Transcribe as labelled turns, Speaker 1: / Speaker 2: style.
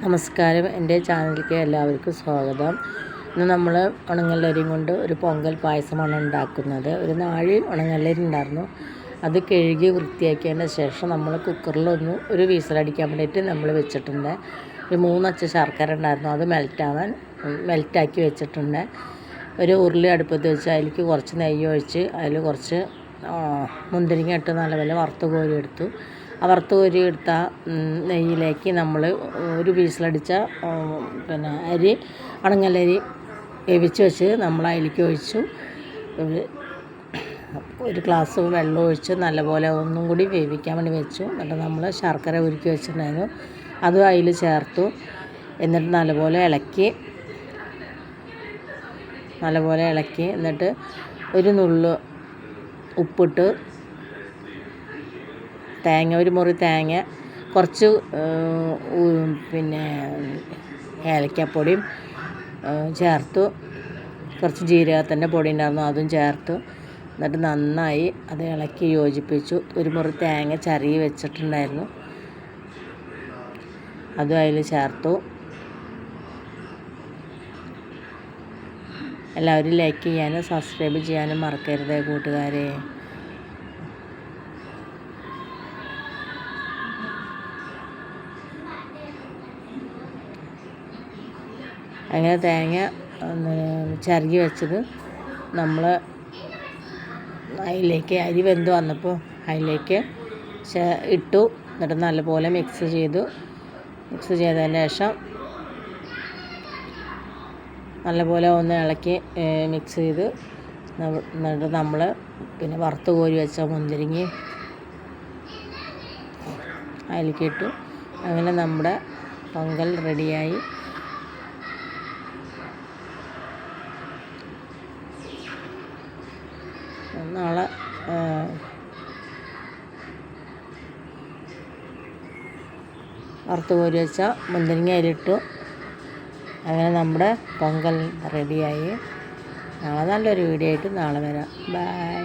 Speaker 1: നമസ്കാരം, എൻ്റെ ചാനലിലേക്ക് എല്ലാവർക്കും സ്വാഗതം. ഇന്ന് നമ്മൾ ഉണങ്ങലരിയും കൊണ്ട് ഒരു പൊങ്കൽ പായസമാണ് ഉണ്ടാക്കുന്നത്. ഒരു നാഴി ഉണങ്ങലരി ഉണ്ടായിരുന്നു. അത് കഴുകി വൃത്തിയാക്കിയതിന് ശേഷം നമ്മൾ കുക്കറിലൊന്ന് ഒരു വീസലടിക്കാൻ വേണ്ടിയിട്ട് നമ്മൾ വെച്ചിട്ടുണ്ട്. ഒരു 3 അച്ച ശർക്കര ഉണ്ടായിരുന്നു, അത് മെൽറ്റാക്കി വെച്ചിട്ടുണ്ട്. ഒരു ഉരുളി അടുപ്പത്ത് വെച്ച് അതിലേക്ക് കുറച്ച് നെയ്യ് ഒഴിച്ച് അതിൽ കുറച്ച് മുന്തിരിങ്ങ ഇട്ട് നല്ലപോലെ വറുത്ത് കോരി എടുത്തു. വറുത്ത് കോരി എടുത്ത നെയ്യിലേക്ക് നമ്മൾ ഒരു വീസിലടിച്ച അരി ഉണങ്ങലരി വേവിച്ച് വെച്ച് നമ്മൾ അതിലേക്ക് ഒഴിച്ചു. ഒരു ഗ്ലാസ് വെള്ളം ഒഴിച്ച് നല്ലപോലെ ഒന്നും കൂടി വേവിക്കാൻ വേണ്ടി വെച്ചു. എന്നിട്ട് നമ്മൾ ശർക്കര ഉരുക്കി വെച്ചിട്ടുണ്ടായിരുന്നു, അതും അതിൽ ചേർത്തു. എന്നിട്ട് നല്ലപോലെ ഇളക്കി എന്നിട്ട് ഒരു നുള്ളു ഉപ്പിട്ട് ഒരു മുറി തേങ്ങ, കുറച്ച് ഏലക്കപ്പൊടിയും ചേർത്തു. കുറച്ച് ജീരകത്തിൻ്റെ പൊടി ഉണ്ടായിരുന്നു, അതും ചേർത്തു. എന്നിട്ട് നന്നായി അത് ഇളക്കി യോജിപ്പിച്ചു. ഒരു മുറി തേങ്ങ ചിരകി വെച്ചിട്ടുണ്ടായിരുന്നു, അതും അതിൽ ചേർത്തു. എല്ലാവരും ലൈക്ക് ചെയ്യാനും സബ്സ്ക്രൈബ് ചെയ്യാനും മറക്കരുത് കൂട്ടുകാരെ. അങ്ങനെ തേങ്ങ ചിരകി വെച്ചത് നമ്മൾ അതിലേക്ക് അരി വെന്ത് വന്നപ്പോൾ അതിലേക്ക് ഇട്ടു. എന്നിട്ട് നല്ലപോലെ മിക്സ് ചെയ്തതിന് ശേഷം നല്ലപോലെ ഒന്ന് ഇളക്കി മിക്സ് ചെയ്ത് എന്നിട്ട് നമ്മൾ വറുത്ത് കോരി വെച്ച മുന്തിരിങ്ങയും അതിലേക്ക് ഇട്ടു. അങ്ങനെ നമ്മുടെ പൊങ്കൽ റെഡിയായി. നാളെ വറുത്ത് കോരി വെച്ച മുന്തിരിങ്ങ അതിലിട്ടു. അങ്ങനെ നമ്മുടെ പൊങ്കൽ റെഡിയായി. നാളെ നല്ലൊരു വീഡിയോ ആയിട്ട് നാളെ വരാം. ബൈ.